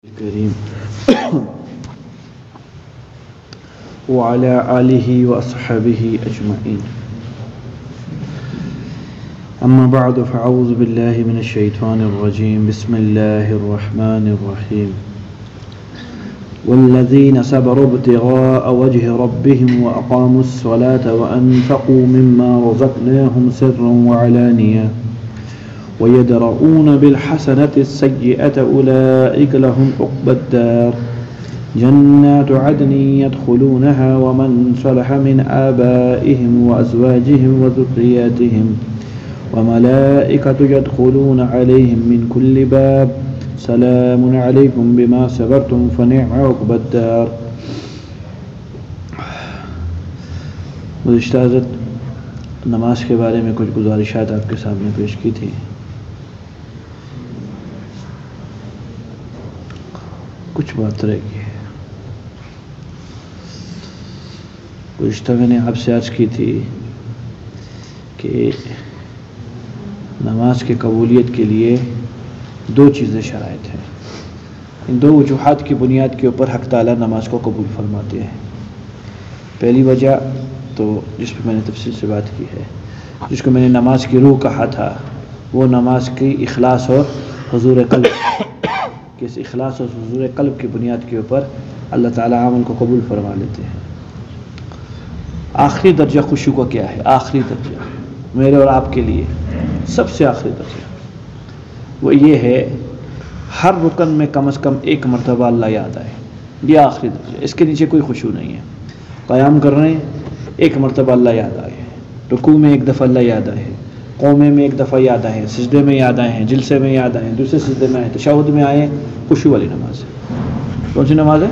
الكريم وعلى آله وأصحابه أجمعين. أما بعد فأعوذ بالله من الشيطان الرجيم. بسم الله الرحمن الرحيم. والذين صبروا ابتغاء وجه ربهم وأقاموا الصلاة وأنفقوا مما رزقناهم سرا وعلانية ويدرؤون بالحسنة السيئة أولئك لهم عقبى الدار جنات عدن يدخلونها ومن صلح من آبائهم وأزواجهم وذرياتهم وملائكة يدخلون عليهم من كل باب سلام عليكم بما صبرتم فنعم عقبى الدار. گزشتہ حضرت نماز کے بارے میں کچھ گزارشات آپ کے سامنے پیش کی تھی. کچھ بات رہ گئی ہے. گزشتہ میں نے آپ سے عرض کی تھی کہ نماز کی قبولیت کے لیے دو چیزیں شرائط ہیں. ان دو وجوہات کی بنیاد کے اوپر حق تعالیٰ نماز کو قبول فرماتے ہیں. پہلی وجہ تو جس پہ میں نے تفصیل سے بات کی ہے، جس کو میں نے نماز کی روح کہا تھا، وہ نماز کی اخلاص اور حضور قلب، کہ اس اخلاص اور حضور قلب کی بنیاد کے اوپر اللہ تعالیٰ عمل کو قبول فرما لیتے ہیں. آخری درجہ خشوع کا کیا ہے؟ آخری درجہ میرے اور آپ کے لیے سب سے آخری درجہ وہ یہ ہے، ہر رکن میں کم از کم ایک مرتبہ اللہ یاد آئے. یہ آخری درجہ، اس کے نیچے کوئی خشوع نہیں ہے. قیام کر رہے ہیں، ایک مرتبہ اللہ یاد آئے، رکوع میں ایک دفعہ اللہ یاد آئے، قومے میں ایک دفعہ یاد آئے، سجدے میں یاد آئے ہیں، جلسے میں یاد آئے ہیں، دوسرے سجدے میں آئے، تشہد میں آئے. خشوع والی نماز ہے. کون سی نماز ہے؟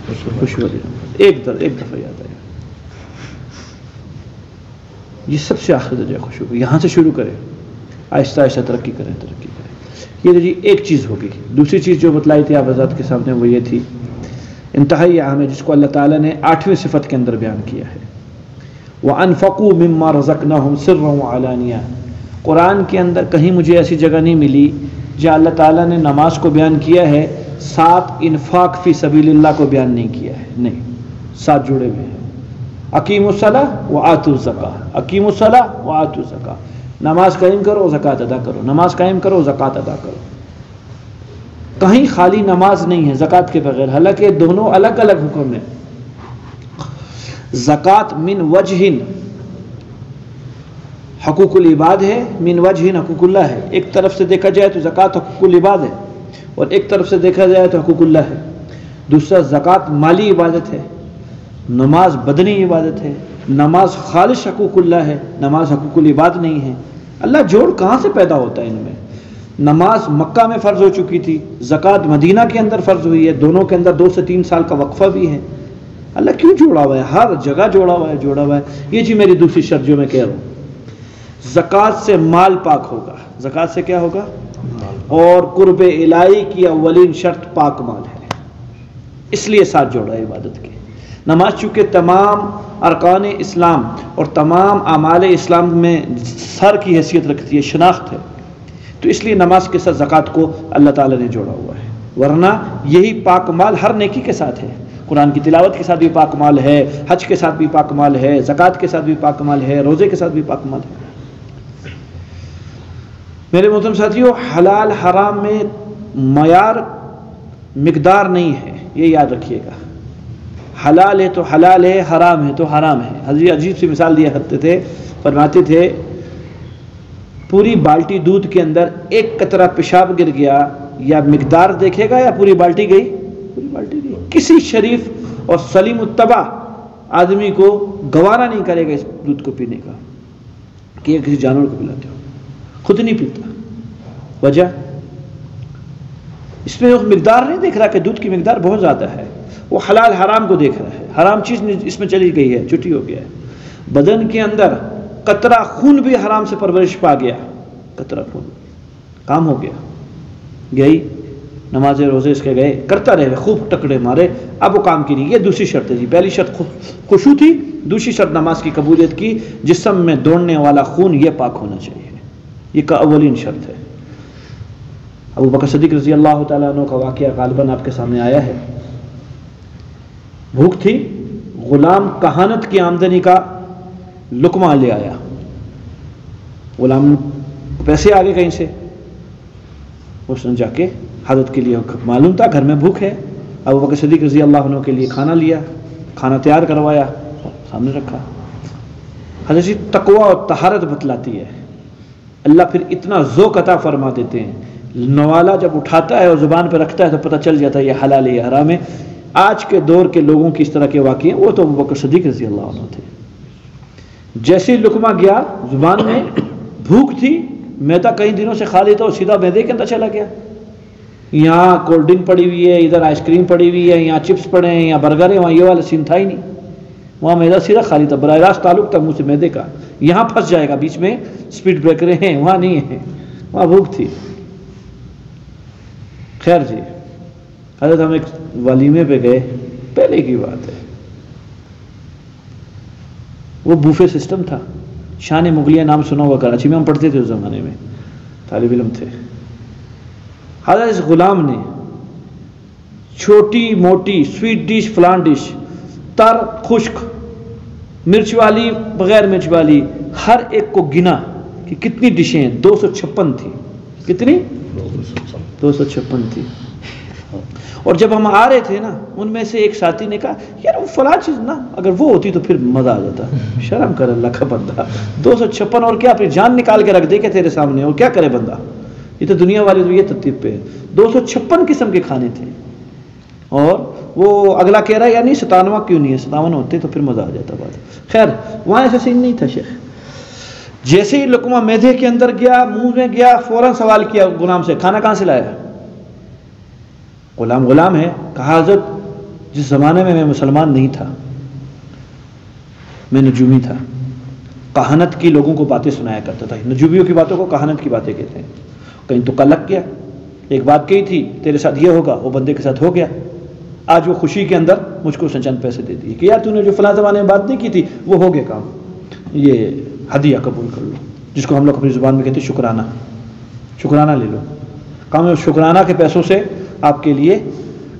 خشوع والی نماز. ایک دفعہ یاد آئے. یہ سب سے آخری درجہ خشوع. یہاں سے شروع کریں، آہستہ آہستہ ترقی کریں. یہ جی ایک چیز ہوگی. دوسری چیز جو بتلائی تھی آپ حضرات کے سامنے وہ یہ تھی، انتہائی اہم ہے، جس کو اللہ تعالیٰ نے 8ویں صفت کے اندر بیان کیا ہے. وَأَنفَقُوا مِمَّا رَزَقْنَاهُمْ سِرًّا وَعَلَانِيَةً. قرآن کے اندر کہیں مجھے ایسی جگہ نہیں ملی جہاں اللہ تعالیٰ نے نماز کو بیان کیا ہے، ساتھ انفاق فی سبیل اللہ کو بیان نہیں کیا ہے. نہیں، ساتھ جڑے ہوئے ہیں. اقیموا الصلاۃ وآتوا الزکاۃ، اقیموا الصلاۃ وآتوا الزکاۃ. نماز قائم کرو، زکوٰۃ ادا کرو. نماز قائم کرو، زکوٰۃ ادا کرو. کہیں خالی نماز نہیں ہے زکوٰۃ کے بغیر، حالانکہ دونوں الگ الگ حکم ہیں. زکوٰۃ من وجہ حقوق العباد ہے، من وجہ حقوق اللہ ہے. ایک طرف سے دیکھا جائے تو زکوٰۃ حقوق العباد ہے، اور ایک طرف سے دیکھا جائے تو حقوق اللہ ہے. دوسرا، زکوٰۃ مالی عبادت ہے، نماز بدنی عبادت ہے. نماز خالص حقوق اللہ ہے، نماز حقوق العباد نہیں ہے. اللہ جوڑ کہاں سے پیدا ہوتا ہے ان میں؟ نماز مکہ میں فرض ہو چکی تھی، زکوٰۃ مدینہ کے اندر فرض ہوئی ہے، دونوں کے اندر 2 سے 3 سال کا وقفہ بھی ہے. اللہ کیوں جوڑا ہوا ہے؟ ہر جگہ جوڑا ہوا ہے. یہ جی میری دوسری شرط جو میں کہہ رہا ہوں، زکوٰۃ سے مال پاک ہوگا. زکوٰۃ سے کیا ہوگا؟ اور قرب الہی کی اولین شرط پاک مال ہے، اس لیے ساتھ جوڑا ہے عبادت کے. نماز چونکہ تمام ارکان اسلام اور تمام اعمال اسلام میں سر کی حیثیت رکھتی ہے، شناخت ہے، تو اس لیے نماز کے ساتھ زکوٰۃ کو اللہ تعالیٰ نے جوڑا ہوا ہے. ورنہ یہی پاک مال ہر نیکی کے ساتھ ہے. قرآن کی تلاوت کے ساتھ بھی پاک مال ہے، حج کے ساتھ بھی پاک مال ہے، زکوٰۃ کے ساتھ بھی پاک مال ہے، روزے کے ساتھ بھی پاک مال ہے. میرے محترم ساتھیو، حلال حرام میں معیار مقدار نہیں ہے، یہ یاد رکھیے گا. حلال ہے تو حلال ہے، حرام ہے تو حرام ہے. حضرت عجیب سی مثال دیا کرتے تھے، فرماتے تھے پوری بالٹی دودھ کے اندر ایک قطرہ پیشاب گر گیا، یا مقدار دیکھے گا یا پوری بالٹی گئی؟ پوری بالٹی گئی. کسی شریف اور سلیم الطبع آدمی کو گوارا نہیں کرے گا اس دودھ کو پینے کا کہ یہ کسی جانور کو پلاتے ہو. خود نہیں پیتا. وجہ اس میں مقدار نہیں دیکھ رہا کہ دودھ کی مقدار بہت زیادہ ہے، وہ حلال حرام کو دیکھ رہا ہے. حرام چیز اس میں چلی گئی ہے، چھٹی ہو گیا ہے. بدن کے اندر قطرہ خون بھی حرام سے پرورش پا گیا، قطرہ خون کام ہو گیا، گئی نماز روزے اس کے گئے، کرتا رہے، خوب ٹکڑے مارے، اب وہ کام کی نہیں. یہ دوسری شرط ہے جی. پہلی شرط خشوع تھی، دوسری شرط نماز کی قبولیت کی، جسم میں دوڑنے والا خون یہ پاک ہونا چاہیے. یہ کا اولین شرط ہے. ابو بکر صدیق رضی اللہ تعالیٰ عنہ کا واقعہ غالباً آپ کے سامنے آیا ہے. بھوک تھی، غلام کہانت کی آمدنی کا لقمہ لے آیا. غلام پیسے آگے کہیں سے، اس نے جا کے حضرت کے لیے معلوم تھا گھر میں بھوک ہے، ابو بکر صدیق رضی اللہ عنہ کے لیے کھانا لیا، کھانا تیار کروایا، سامنے رکھا. حضرت جی تقویٰ اور طہارت بتلاتی ہے. اللہ پھر اتنا ذوق عطا فرما دیتے ہیں، نوالا جب اٹھاتا ہے اور زبان پہ رکھتا ہے تو پتہ چل جاتا ہے یہ حلال ہے یہ حرام ہے. آج کے دور کے لوگوں کی اس طرح کے واقعے ہیں، وہ تو ابو بکر صدیق رضی اللہ عنہ تھے. جیسے لقمہ گیا زبان میں، بھوک تھی، میدا کئی دنوں سے کھا لیتا اور سیدھا میدے کے اندر چلا گیا. یہاں کولڈ ڈرنک پڑی ہوئی ہے، ادھر آئس کریم پڑی ہوئی ہے، یہاں چپس پڑے ہیں، یہاں برگر ہے، وہاں یہ والا سین تھا ہی نہیں. وہاں میدا سیدھا کھا لیتا، براہ راست تعلق تھا منہ سے میدے کا. یہاں پھنس جائے گا، بیچ میں اسپیڈ بریکریں ہیں، وہاں نہیں ہے، وہاں بھوک تھی. خیر جی، حضرت ہم ایک ولیمے پہ گئے، پہلے کی بات ہے، وہ بوفے سسٹم تھا. شان مغلیہ نام سنا ہوا، کراچی میں ہم پڑھتے تھے اس زمانے میں، طالب علم تھے. حضرت اس غلام نے چھوٹی موٹی سویٹ ڈش، فلان ڈش، تر خشک، مرچ والی بغیر مرچ والی، ہر ایک کو گنا کہ کتنی ڈشیں ہیں. 256 تھی. کتنی؟ 256 تھی. اور جب ہم آ رہے تھے نا، ان میں سے ایک ساتھی نے کہا یار وہ فلاں چیز نا اگر وہ ہوتی تو پھر مزہ آ جاتا. شرم کر اللہ کا بندہ، 256 اور کیا، اپنی جان نکال کے رکھ دے کہ تیرے سامنے، اور کیا کرے بندہ. یہ تو دنیا والی تو یہ ترتیب پہ ہے. 256 قسم کے کھانے تھے. اور وہ اگلا کہہ رہا ہے یعنی 57 کیوں نہیں ہے، 57 ہوتے تو پھر مزہ آ جاتا بات. خیر وہاں ایسا سین نہیں تھا شیخ. جیسے ہی لقمہ میدے کے اندر گیا، منہ میں گیا، فوراً سوال کیا غلام سے، کھانا کہاں سے لایا؟ غلام ہے. کہا حضرت جس زمانے میں مسلمان نہیں تھا، میں نجومی تھا، کہانت کی لوگوں کو باتیں سنایا کرتا تھا. نجومیوں کی باتوں کو کہانت کی باتیں کہتے ہیں. کہیں تو لگ گیا، ایک بات کہی تھی تیرے ساتھ یہ ہوگا، وہ بندے کے ساتھ ہو گیا. آج وہ خوشی کے اندر مجھ کو چند پیسے دے دیے کہ یار تو نے جو فلاں زمانے میں بات نہیں کی تھی وہ ہو گیا کام، یہ ہدیہ قبول کر لو، جس کو ہم لوگ اپنی زبان میں کہتے ہیں شکرانہ. شکرانہ لے لو. کام شکرانہ کے پیسوں سے آپ کے لیے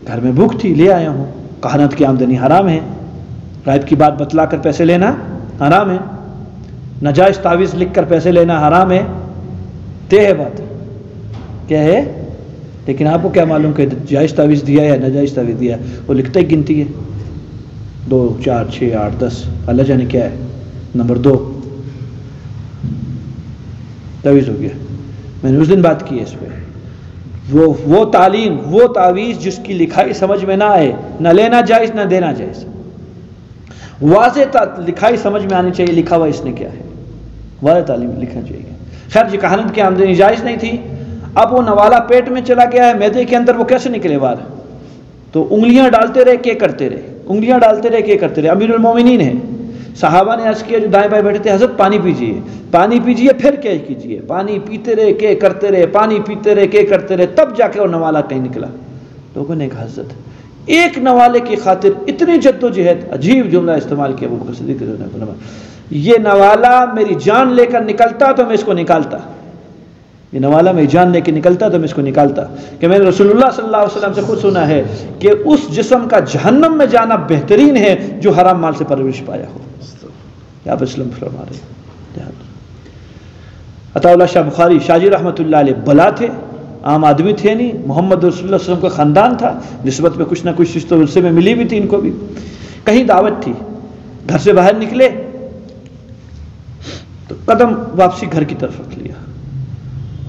گھر میں بھوک تھی، لے آیا ہوں. کہانت کی آمدنی حرام ہے، غائب کی بات بتلا کر پیسے لینا حرام ہے، ناجائز تعویذ لکھ کر پیسے لینا حرام ہے. طے ہے بات، کیا ہے. لیکن آپ کو کیا معلوم کہ جائز تعویذ دیا یا ناجائز تعویذ دیا؟ وہ لکھتا ہی گنتی ہے، 2 4 6 8 10، اللہ جانے کیا ہے. نمبر 2 تعویذ ہو گیا. میں نے اس دن بات کی ہے اس پہ. وہ تعلیم، وہ تعویذ جس کی لکھائی سمجھ میں نہ آئے، نہ لینا جائز نہ دینا جائز. واضح لکھائی سمجھ میں آنی چاہیے، لکھا ہوا اس نے کیا ہے، واضح تعلیم لکھنا چاہیے. خیر جی، کہانت کی آمدنی جائز نہیں تھی. اب وہ نوالا پیٹ میں چلا گیا ہے، میدے کے اندر، وہ کیسے نکلے باہر؟ تو انگلیاں ڈالتے رہے کہ کرتے رہے، انگلیاں ڈالتے رہے کہ کرتے رہے. امیر المومنین ہے. صحابہ نے عرض کیا جو دائیں بائیں بیٹھے تھے، حضرت پانی پیجئے، پانی پیجئے، پھر کیا کیجئے. پانی پیتے رہے کہ کرتے رہے، پانی پیتے رہے کہ کرتے رہے، تب جا کے وہ نوالا کہیں نکلا. لوگوں نے کہا حضرت ایک نوالے کی خاطر اتنی جد و جہد. عجیب جملہ استعمال کیا ابو بکر صدیق رضی اللہ عنہ. یہ نوالا میری جان لے کر نکلتا تو میں اس کو نکالتا، یہ نوالا میری جان لے کے نکلتا تو میں اس کو نکالتا. کہ میں نے رسول اللہ صلی اللہ علیہ وسلم سے خود سنا ہے کہ اس جسم کا جہنم میں جانا بہترین ہے جو حرام مال سے پرورش پایا ہو. آپ اسلام فرما رہے ہیں. عطا اللہ شاہ بخاری شاہ جی رحمۃ اللہ علیہ بلا تھے، عام آدمی تھے نہیں. محمد رسول اللہ صلی اللہ علیہ وسلم کا خاندان تھا، نسبت میں کچھ نہ کچھ چیز تو ورثے میں ملی بھی تھی ان کو بھی. کہیں دعوت تھی، گھر سے باہر نکلے تو قدم واپسی گھر کی طرف رکھ لیا.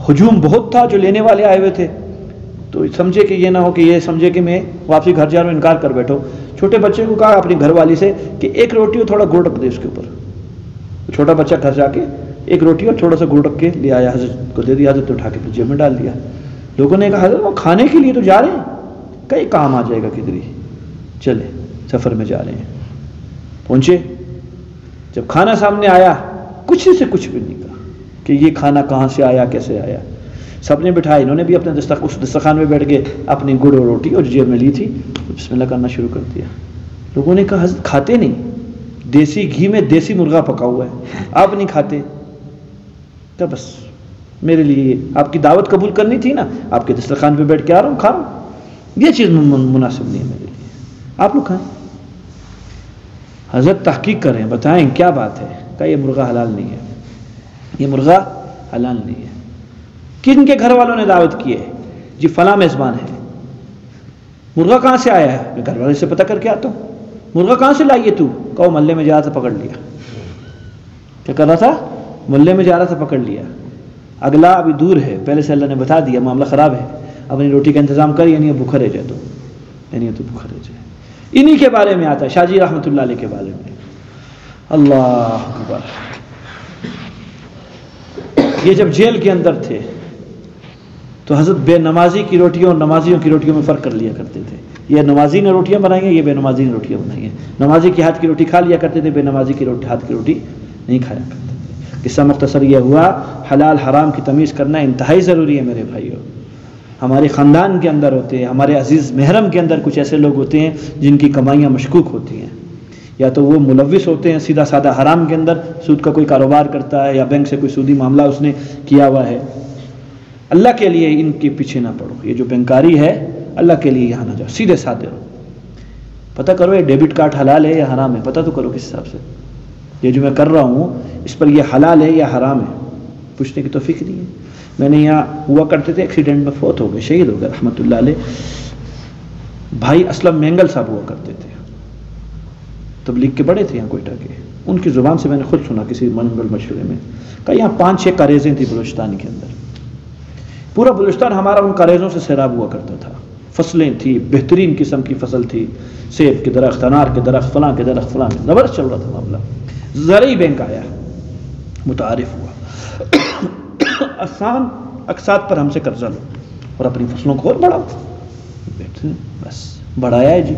ہجوم بہت تھا، جو لینے والے آئے ہوئے تھے، تو سمجھے کہ یہ نہ ہو کہ یہ سمجھے کہ میں واپسی گھر جا رہا ہوں، انکار کر بیٹھو. چھوٹے بچے کو کہا اپنی گھر والی سے کہ ایک روٹی اور تھوڑا گڑ رکھ دے اس کے اوپر. چھوٹا بچہ گھر جا کے ایک روٹی اور تھوڑا سا گڑ رکھ کے لے آیا، حضرت کو دے دیا. حضرت اٹھا کے جیب میں ڈال دیا. لوگوں نے کہا حضرت وہ کھانے کے لیے تو جا رہے ہیں، کئی کام آ جائے گا کدھر ہی، چلے سفر میں جا رہے ہیں. پہنچے، جب کھانا سامنے آیا کچھ سے کچھ بھی نہیں کہا کہ یہ کھانا کہاں سے آیا، کیسے آیا. سب نے بٹھایا، انہوں نے بھی اپنے اس دسترخوان میں بیٹھ گئے، اپنی گڑ اور روٹی اور جیب میں لی تھی بسم اللہ کرنا شروع کر دیا. لوگوں نے کہا حضرت کھاتے نہیں، دیسی گھی میں دیسی مرغا پکا ہوا ہے، آپ نہیں کھاتے؟ تو بس میرے لیے آپ کی دعوت قبول کرنی تھی نا، آپ کے دسترخوان پہ بیٹھ کے آ رہا ہوں، کھا رہا ہوں، یہ چیز مناسب نہیں ہے میرے لیے، آپ لوگ کھائیں۔ حضرت تحقیق کریں، بتائیں کیا بات ہے، کہ یہ مرغا حلال نہیں ہے، یہ مرغا حلال نہیں ہے۔ کن کے گھر والوں نے دعوت کی ہے؟ جی فلاں میزبان ہے۔ مرغا کہاں سے آیا ہے؟ میں گھر والے سے پتہ کر کے آتا ہوں۔ مرغا کہاں سے لائیے تو؟ کہو محلے میں جا رہا تھا پکڑ لیا۔ کیا کر رہا تھا؟ محلے میں جا رہا تھا پکڑ لیا۔ اگلا ابھی دور ہے، پہلے سے اللہ نے بتا دیا معاملہ خراب ہے، اپنی روٹی کا انتظام کر، یعنی بھوکا رہ جائے تو، یعنی تو بھوکا رہ جائے۔ انہی کے بارے میں آتا ہے، شاہ جی رحمۃ اللہ علیہ کے بارے میں۔ اللہ اکبر، یہ جب جیل کے اندر تھے تو حضرت بے نمازی کی روٹیوں اور نمازیوں کی روٹیوں میں فرق کر لیا کرتے تھے۔ یہ نمازی نے روٹیاں بنائی ہیں، یہ بے نمازی نے روٹیاں بنائی ہیں۔ نمازی کے ہاتھ کی روٹی کھا لیا کرتے تھے، بے نمازی کی ہاتھ کی روٹی نہیں کھایا کرتے تھے۔ قصہ مختصر یہ ہوا، حلال حرام کی تمیز کرنا انتہائی ضروری ہے میرے بھائیوں۔ ہمارے خاندان کے اندر ہوتے ہیں، ہمارے عزیز محرم کے اندر کچھ ایسے لوگ ہوتے ہیں جن کی کمائیاں مشکوک ہوتی ہیں، یا تو وہ ملوث ہوتے ہیں سیدھا سادہ حرام کے اندر، سود کا کوئی کاروبار کرتا ہے یا بینک سے کوئی سودی معاملہ اس نے کیا ہوا ہے۔ اللہ کے لیے ان کے پیچھے نہ پڑو، یہ جو بینکاری ہے اللہ کے لیے یہاں نہ جاؤ، سیدھے سادے رہو، پتہ کرو یہ ڈیبٹ کارڈ حلال ہے یا حرام ہے، پتہ تو کرو کس حساب سے، یہ جو میں کر رہا ہوں اس پر یہ حلال ہے یا حرام ہے، پوچھنے کی توفیق نہیں ہے۔ میں نے یہاں ہوا کرتے تھے، ایکسیڈنٹ میں فوت ہو گئے، شہید ہو گئے رحمۃ اللہ علیہ، بھائی اسلم مینگل صاحب ہوا کرتے تھے، تبلیغ کے بڑے تھے یہاں کوئٹہ کے، ان کی زبان سے میں نے خود سنا کسی منگل مشورے میں، کہ یہاں 5-6 کاریزیں تھیں بلوچستان کے اندر، پورا بلوچستان ہمارا ان کاریزوں سے سیراب ہوا کرتا تھا، فصلیں تھی، بہترین قسم کی فصل تھی، سیب کے درخت، انار کے درخت، فلاں کے درخت، فلاں کے، زبردست چل رہا تھا معاملہ۔ زرعی بینک آیا، متعارف ہوا، آسان اقساط پر ہم سے قرضہ لو اور اپنی فصلوں کو اور بڑھاؤ، بس بڑھایا ہے جی،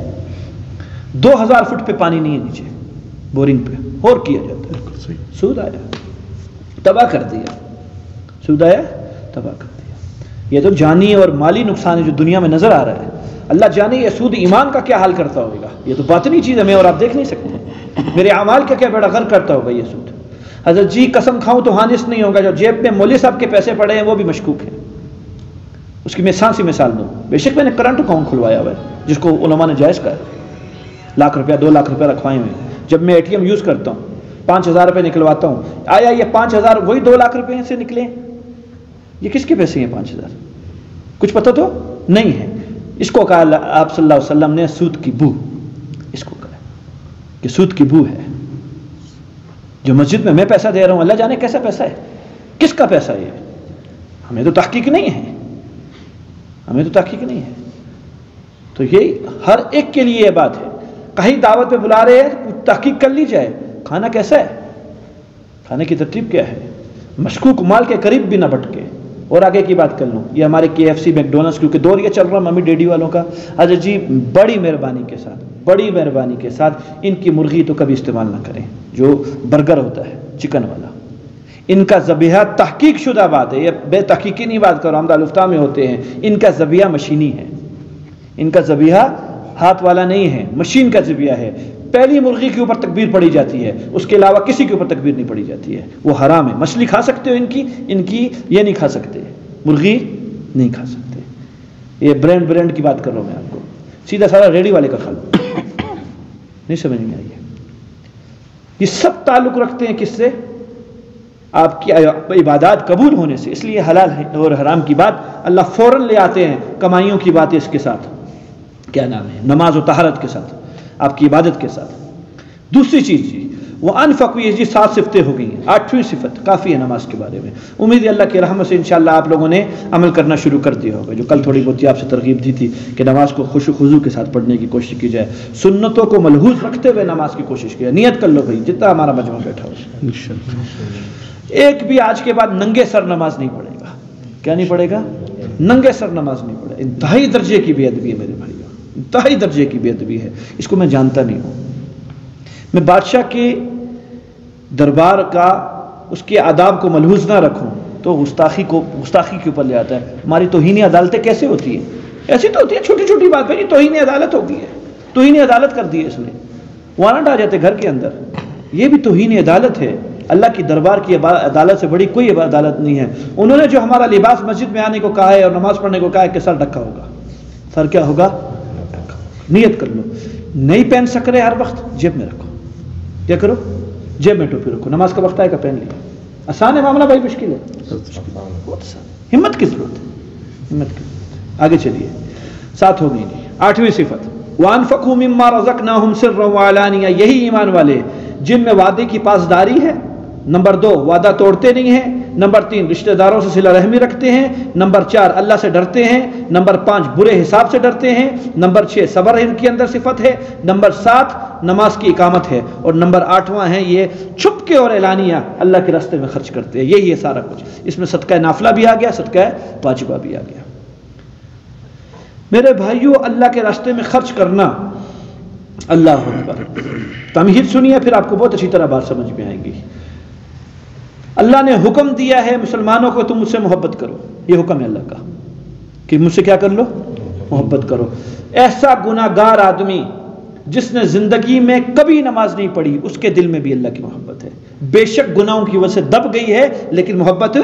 2000 فٹ پہ پانی نہیں ہے نیچے بورنگ پہ، اور کیا جاتا ہے، سود آیا تباہ کر دیا، سود آیا تباہ کر دیا۔ یہ تو جانی اور مالی نقصان ہے جو دنیا میں نظر آ رہا ہے، اللہ جانے یہ سود ایمان کا کیا حال کرتا ہوگا، یہ تو باطنی چیز ہے، میں اور آپ دیکھ نہیں سکتے، میرے اعمال کا کیا بیڑا غرق کرتا ہوگا یہ سود۔ حضرت جی قسم کھاؤں تو حانس نہیں ہوگا، جو جیب میں مولوی صاحب کے پیسے پڑے ہیں وہ بھی مشکوک ہیں، اس کی میں سی مثال دوں، بے شک میں نے کرنٹ اکاؤنٹ کھلوایا ہوا ہے جس کو علماء نے جائز کہا ہے، لاکھ روپیہ 2 لاکھ روپیہ رکھوائے ہوئے، جب میں ATM یوز کرتا ہوں 5000 روپے نکلواتا ہوں، آیا یہ 5000 وہی 2 لاکھ روپے سے نکلے؟ یہ کس کے پیسے ہیں 5000؟ کچھ پتہ تو نہیں ہے۔ اس کو کہا آپ صلی اللہ علیہ وسلم نے سود کی بو، اس کو کہا کہ سود کی بو ہے، جو مسجد میں پیسہ دے رہا ہوں اللہ جانے کیسا پیسہ ہے، کس کا پیسہ ہے، ہمیں تو تحقیق نہیں ہے، ہمیں تو تحقیق نہیں ہے۔ تو یہ ہر ایک کے لیے یہ بات ہے، کہیں دعوت پہ بلا رہے ہیں تحقیق کر لی جائے، کھانا کیسا ہے، کھانے کی ترتیب کیا ہے، مشکوک مال کے قریب بھی نہ بھٹکے۔ اور آگے کی بات کر لوں، یہ ہمارے KFC میکڈونلڈس کیونکہ دور یہ چل رہا ممی ڈیڈی والوں کا، حضرت جی بڑی مہربانی کے ساتھ ان کی مرغی تو کبھی استعمال نہ کریں، جو برگر ہوتا ہے چکن والا، ان کا ذبیحہ تحقیق شدہ بات ہے، یہ بے تحقیقی نہیں بات کرو، حمدہ الفتاح میں ہوتے ہیں، ان کا ذبیحہ مشینی ہے، ان کا ذبیحہ ہاتھ والا نہیں ہے، مشین کا ذبیحہ ہے، پہلی مرغی کے اوپر تکبیر پڑی جاتی ہے، اس کے علاوہ کسی کے اوپر تکبیر نہیں پڑی جاتی ہے، وہ حرام ہے۔ مچھلی کھا سکتے ہو ان کی یہ نہیں کھا سکتے، مرغی نہیں کھا سکتے، یہ برانڈ کی بات کر رہا ہوں میں آپ کو، سیدھا سارا ریڈی والے کا کھا لو، نہیں سمجھ میں آئی ہے۔ یہ سب تعلق رکھتے ہیں کس سے؟ آپ کی عبادات قبول ہونے سے، اس لیے حلال اور حرام کی بات اللہ فوراً لے آتے ہیں، کمائیوں کی باتیں اس کے ساتھ، کیا نام ہے، نماز و طہارت کے ساتھ، آپ کی عبادت کے ساتھ۔ دوسری چیز جی وہ انفقوا، یہ جی 7 صفتیں ہو گئی ہیں، 8ویں صفت کافی ہے نماز کے بارے میں، امید ہے اللہ کی رحمت سے انشاءاللہ آپ لوگوں نے عمل کرنا شروع کر دیا ہوگا، جو کل تھوڑی بہت آپ سے ترغیب دی تھی کہ نماز کو خشوع و خضوع کے ساتھ پڑھنے کی کوشش کی جائے، سنتوں کو ملحوظ رکھتے ہوئے نماز کی کوشش کی جائے، نیت کر لو بھائی جتنا ہمارا مجمع بیٹھا ہو، ایک بھی آج کے بعد ننگے سر نماز نہیں پڑھے گا، کیا نہیں پڑھے گا؟ ننگے سر نماز نہیں پڑھے، انتہائی درجے کی بے ادبی ہے میرے بھائی، انتہائی درجے کی بے ادبی ہے، اس کو میں جانتا نہیں ہوں۔ میں بادشاہ کے دربار کا اس کے آداب کو ملحوظ نہ رکھوں تو گستاخی کے اوپر لے آتا ہے۔ ہماری توہین عدالتیں کیسے ہوتی ہیں؟ ایسی تو ہوتی ہے چھوٹی چھوٹی بات پہ، توہین عدالت ہو گئی ہے، توہین عدالت کر دی ہے اس نے، وارنٹ آ جاتے گھر کے اندر، یہ بھی توہین عدالت ہے۔ اللہ کی دربار کی عدالت سے بڑی کوئی عدالت نہیں ہے. انہوں نے جو ہمارا لباس مسجد میں آنے کو کہا ہے اور نماز پڑھنے کو کہا ہے کہ سر ڈھکا ہوگا. سر کیا ہوگا؟ نیت کر لو. نہیں پہن سک رہے ہر وقت، جیب میں رکھو. کیا کرو؟ جیب میں ٹوپی رکھو. نماز کا وقت آئے گا پہن لیا. آسان ہے معاملہ بھائی؟ مشکل ہے؟ ہمت کی ضرورت ہے، ہمت کی ضرورت ہے. آگے چلیے، ساتھ ہو گئی نہیں. 8ویں صفت وَأَنفَقُوا مِمَّا رَزَقْنَاهُمْ سِرًّا وَعَلَانِيَةً، یہی ایمان والے جن میں وعدے کی پاسداری ہے. نمبر 2 وعدہ توڑتے نہیں ہیں. نمبر 3 رشتہ داروں سے صلہ رحمی رکھتے ہیں. نمبر 4 اللہ سے ڈرتے ہیں. نمبر 5 برے حساب سے ڈرتے ہیں. نمبر 6 صبر ان کے اندر صفت ہے. نمبر 7 نماز کی اقامت ہے. اور نمبر 8واں ہے یہ چھپ کے اور اعلانیہ اللہ کے راستے میں خرچ کرتے ہیں. یہی ہے سارا کچھ. اس میں صدقہ نافلہ بھی آ گیا، صدقہ واجبہ بھی آ گیا. میرے بھائیوں، اللہ کے راستے میں خرچ کرنا، اللہ اکبر. تمہید سنیے پھر آپ کو بہت اچھی طرح بات سمجھ میں آئے گی. اللہ نے حکم دیا ہے مسلمانوں کو تم مجھ سے محبت کرو. یہ حکم ہے اللہ کا کہ مجھ سے کیا کر لو؟ محبت کرو. ایسا گناہگار آدمی جس نے زندگی میں کبھی نماز نہیں پڑھی، اس کے دل میں بھی اللہ کی محبت ہے. بے شک گناہوں کی وجہ سے دب گئی ہے، لیکن محبت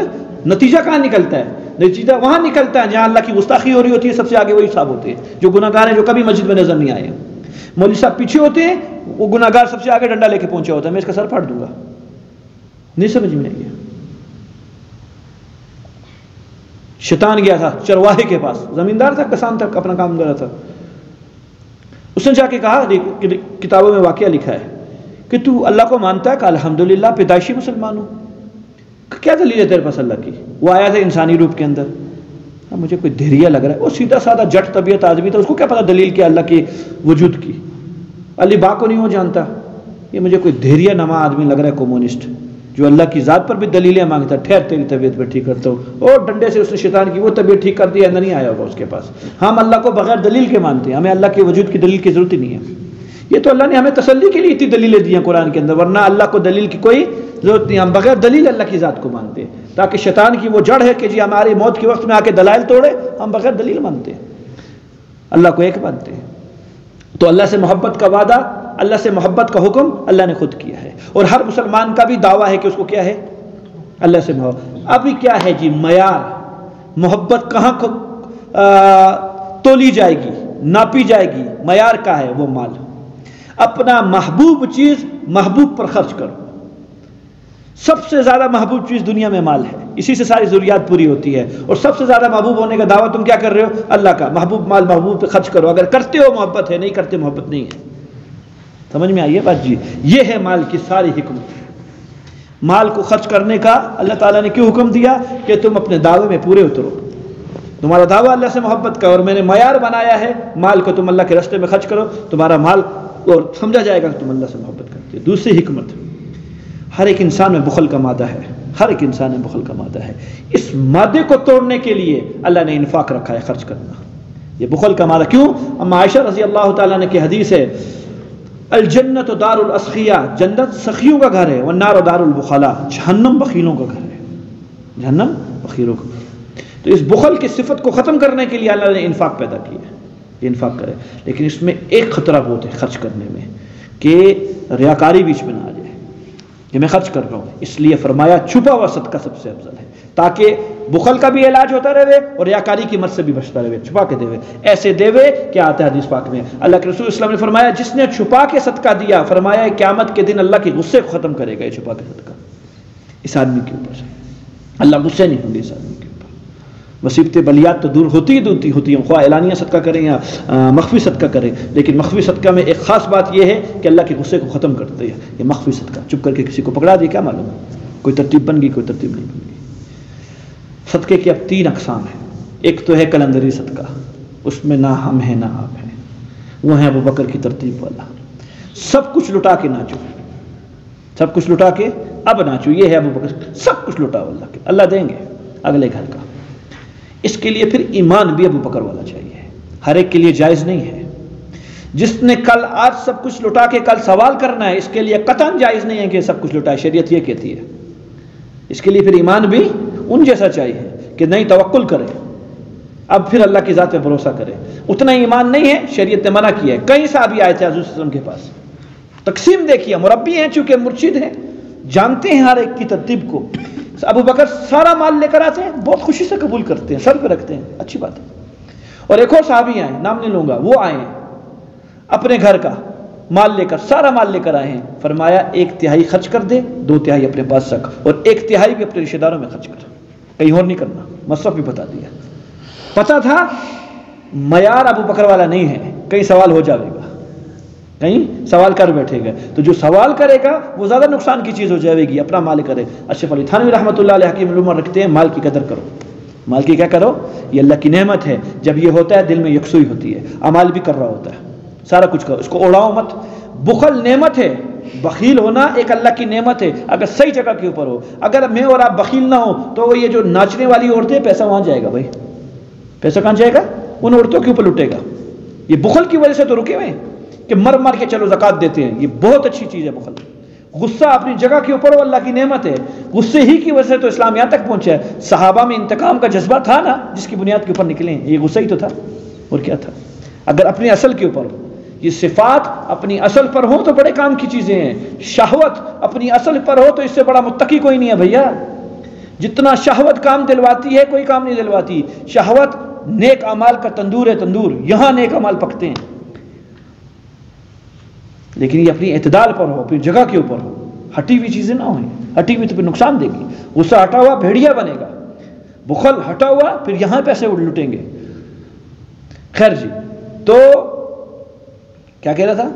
نتیجہ کہاں نکلتا ہے؟ نتیجہ وہاں نکلتا ہے جہاں اللہ کی گستاخی ہو رہی ہوتی ہے. سب سے آگے وہی صاحب ہوتے ہیں جو گناہگار ہیں، جو کبھی مسجد میں نظر نہیں آئے. مولوی صاحب پیچھے ہوتے ہیں، وہ گناہگار سب سے آگے ڈنڈا لے کے پہنچا ہوتا ہے، میں اس کا سر پھاڑ دوں گا. نہیں سمجھ میں نہیں ہے. شیطان گیا تھا چرواہے کے پاس، زمیندار تھا، کسان تھا، اپنا کام کر رہا تھا. اس نے جا کے کہا، کتابوں میں واقعہ لکھا ہے کہ تو اللہ کو مانتا ہے؟ کہ الحمدللہ پیدائشی مسلمان ہوں. کیا دلیل ہے تیرے پاس اللہ کی؟ وہ آیا تھا انسانی روپ کے اندر. مجھے کوئی دھیریا لگ رہا ہے. وہ سیدھا سادہ جٹ طبیعت آدمی تھا، اس کو کیا پتا دلیل کیا اللہ کے وجود کی. علی با کو نہیں وہ جانتا. یہ مجھے کوئی دھیریا نما آدمی لگ رہا ہے، کمیونسٹ، جو اللہ کی ذات پر بھی دلیلیں مانگتا. ٹھہر تیری طبیعت میں ٹھیک کرتا ہوں. اور ڈنڈے سے اس نے شیطان کی وہ طبیعت ٹھیک کر دی، اندر نہیں آیا ہوگا اس کے پاس. ہم اللہ کو بغیر دلیل کے مانتے ہیں، ہمیں اللہ کے وجود کی دلیل کی ضرورت ہی نہیں ہے. یہ تو اللہ نے ہمیں تسلی کے لیے اتنی دلیلیں دی ہیں قرآن کے اندر، ورنہ اللہ کو دلیل کی کوئی ضرورت نہیں. ہم بغیر دلیل اللہ کی ذات کو مانتے ہیں، تاکہ شیطان کی وہ جڑ ہے کہ جی ہماری موت کے وقت میں آ کے دلائل توڑے، ہم بغیر دلیل مانتے ہیں، اللہ کو ایک مانتے ہیں. تو اللہ سے محبت کا وعدہ، اللہ سے محبت کا حکم اللہ نے خود کیا ہے. اور ہر مسلمان کا بھی دعویٰ ہے کہ اس کو کیا ہے؟ اللہ سے محبت. ابھی کیا ہے جی معیار؟ محبت کہاں تولی جائے گی، ناپی جائے گی؟ معیار کا ہے وہ مال. اپنا محبوب چیز محبوب پر خرچ کرو. سب سے زیادہ محبوب چیز دنیا میں مال ہے، اسی سے ساری ضروریات پوری ہوتی ہے. اور سب سے زیادہ محبوب ہونے کا دعویٰ تم کیا کر رہے ہو؟ اللہ کا. محبوب مال محبوب پہ خرچ کرو. اگر کرتے ہو محبت ہے، نہیں کرتے محبت نہیں ہے. سمجھ میں آئیے بات جی؟ یہ ہے مال کی ساری حکمت. مال کو خرچ کرنے کا اللہ تعالیٰ نے کیوں حکم دیا؟ کہ تم اپنے دعوے میں پورے اترو. تمہارا دعویٰ اللہ سے محبت کا، اور میں نے معیار بنایا ہے مال کو تم اللہ کے راستے میں خرچ کرو. تمہارا مال اور سمجھا جائے گا کہ تم اللہ سے محبت کرتے. دوسری حکمت، ہر ایک انسان میں بخل کا مادہ ہے. ہر ایک انسان میں بخل کا مادہ ہے. اس مادے کو توڑنے کے لیے اللہ نے انفاق رکھا ہے، خرچ کرنا. یہ بخل کا مادہ کیوں؟ اما عائشہ رضی اللہ تعالیٰ نے کی حدیث ہے، الجنت دار الاسخیاء، جنت سخیوں کا گھر ہے، والنار دار البخلاء، جہنم بخیلوں کا گھر ہے. جہنم بخیلوں کا گھر. تو اس بخل کی صفت کو ختم کرنے کے لیے اللہ نے انفاق پیدا کیا ہے. یہ انفاق کرے، لیکن اس میں ایک خطرہ بہت ہے خرچ کرنے میں، کہ ریاکاری بیچ میں نہ آ جائے کہ میں خرچ کر رہا ہوں. اس لیے فرمایا چھپا ہوا صدقہ سب سے افضل ہے، تاکہ بخل کا بھی علاج ہوتا رہے اور ریاکاری کی مت سے بھی بچتا رہے. چھپا کے دے، ایسے دے کیا آتا ہے حدیث پاک میں، اللہ کے رسول اسلام نے فرمایا جس نے چھپا کے صدقہ دیا، فرمایا قیامت کے دن اللہ کے غصے کو ختم کرے گا یہ چھپا کے صدقہ اس آدمی کے اوپر. اللہ غصے نہیں ہوں گے اس آدمی کے اوپر. مصیبتیں بلیات تو دور ہوتی ہیں، خواہ اعلانیہ صدقہ کریں یا مخفی صدقہ کریں، لیکن مخفی صدقہ میں ایک خاص بات یہ ہے کہ اللہ کے غصے کو ختم کرتے ہیں. یہ مخفی صدقہ چپ کر کے کسی کو پکڑا دی، کیا معلوم ہے کوئی ترتیب بن گئی، کوئی ترتیب نہیں بن گئی. صدقے کی اب 3 اقسام ہیں. ایک تو ہے کلندری صدقہ، اس میں نہ ہم ہیں نہ آپ ہیں، وہ ہے ابو بکر کی ترتیب والا. سب کچھ لٹا کے ناچو، سب کچھ لٹا کے اب ناچو. یہ ہے ابو بکر، سب کچھ لٹاؤ اللہ کے، اللہ دیں گے اگلے گھر کا. اس کے لیے پھر ایمان بھی ابو بکر والا چاہیے. ہر ایک کے لیے جائز نہیں ہے. جس نے کل آج سب کچھ لٹا کے کل سوال کرنا ہے، اس کے لیے قطعاً جائز نہیں ہے کہ سب کچھ لٹائے. شریعت یہ کہتی ہے. اس کے لیے پھر ایمان بھی ان جیسا چاہیے کہ نہیں توکل کرے، اب پھر اللہ کی ذات پہ بھروسہ کرے. اتنا ایمان نہیں ہے، شریعت نے منع کیا ہے. کئی صحابی آئے تھے حضور صلی اللہ علیہ وسلم کے پاس، تقسیم دیکھیے، مربی ہیں چونکہ مرشد ہیں، جانتے ہیں ہر ایک کی ترتیب کو. ابو بکر سارا مال لے کر آتے ہیں, بہت خوشی سے قبول کرتے ہیں, سر پہ رکھتے ہیں, اچھی بات ہے. اور ایک اور صحابی آئے, نام نہیں لوں گا, وہ آئے ہیں اپنے گھر کا مال لے کر, سارا مال لے کر آئے ہیں. فرمایا 1/3 خرچ کر دے, 2/3 اپنے پاس رکھ, اور 1/3 بھی اپنے رشتہ داروں میں خرچ کر, کہیں اور نہیں کرنا. مصرف بھی بتا دیا. پتا تھا معیار ابو بکر والا نہیں ہے, کہیں سوال ہو جائے گا, کہیں سوال کر بیٹھے گا, تو جو سوال کرے گا وہ زیادہ نقصان کی چیز ہو جائے گی, اپنا مال کرے. اشرف علی تھانوی رحمۃ اللہ علیہ حکیم علوم رکھتے ہیں, مال کی قدر کرو. مال کی کیا کرو, یہ اللہ کی نعمت ہے. جب یہ ہوتا ہے دل میں یکسوئی ہوتی ہے, عمل بھی کر رہا ہوتا ہے, سارا کچھ کرو, اس کو اڑاؤ مت. بخل نعمت ہے, بخیل ہونا ایک اللہ کی نعمت ہے اگر صحیح جگہ کے اوپر ہو. اگر میں اور آپ بخیل نہ ہو تو یہ جو ناچنے والی عورتیں, پیسہ وہاں جائے گا بھائی, پیسہ کہاں جائے گا, ان عورتوں کے اوپر لٹے گا. یہ بخل کی وجہ سے تو رکے ہوئے کہ مر مر کے چلو زکات دیتے ہیں, یہ بہت اچھی چیز ہے بخل. غصہ اپنی جگہ کے اوپر ہو, اللہ کی نعمت ہے. غصے ہی کی وجہ سے تو اسلام یہاں تک پہنچا ہے. صحابہ میں انتقام کا جذبہ تھا نا, جس کی بنیاد کے اوپر نکلے ہیں, یہ غصہ ہی تو تھا, اور کیا تھا. اگر اپنی اصل کے اوپر ہو, یہ صفات اپنی اصل پر ہو تو بڑے کام کی چیزیں ہیں. شہوت اپنی اصل پر ہو تو اس سے بڑا متقی کوئی نہیں ہے بھیا. جتنا شہوت کام دلواتی ہے کوئی کام نہیں دلواتی. شہوت نیک اعمال کا تندور ہے, تندور, یہاں نیک اعمال پکتے ہیں. لیکن یہ اپنی اعتدال پر ہو, اپنی جگہ کے اوپر ہو, ہٹی ہوئی چیزیں نہ ہوئیں. ہٹی ہوئی تو پھر نقصان دے گی. غصہ ہٹا ہوا بھیڑیا بنے گا, بخل ہٹا ہوا پھر یہاں پیسے لٹیں گے. خیر جی, تو کیا کہہ رہا تھا,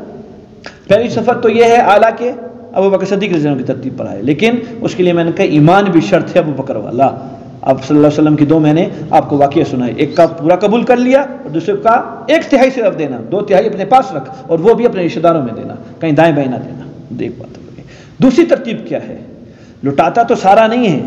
پہلی صفت تو یہ ہے اعلیٰ کے ابو بکر صدیق رضی اللہ عنہ کی ترتیب پر آئے. لیکن اس کے لیے میں نے کہا ایمان بھی شرط ہے ابو بکر والا. آپ صلی اللہ علیہ وسلم کی 2 میں نے آپ کو واقعہ سنائے, ایک کا پورا قبول کر لیا اور دوسرے کا 1/3 صرف دینا, 2/3 اپنے پاس رکھ, اور وہ بھی اپنے رشتہ داروں میں دینا, کہیں دائیں بائیں نہ دینا. دیکھ بات. دوسری ترتیب کیا ہے, لٹاتا تو سارا نہیں ہے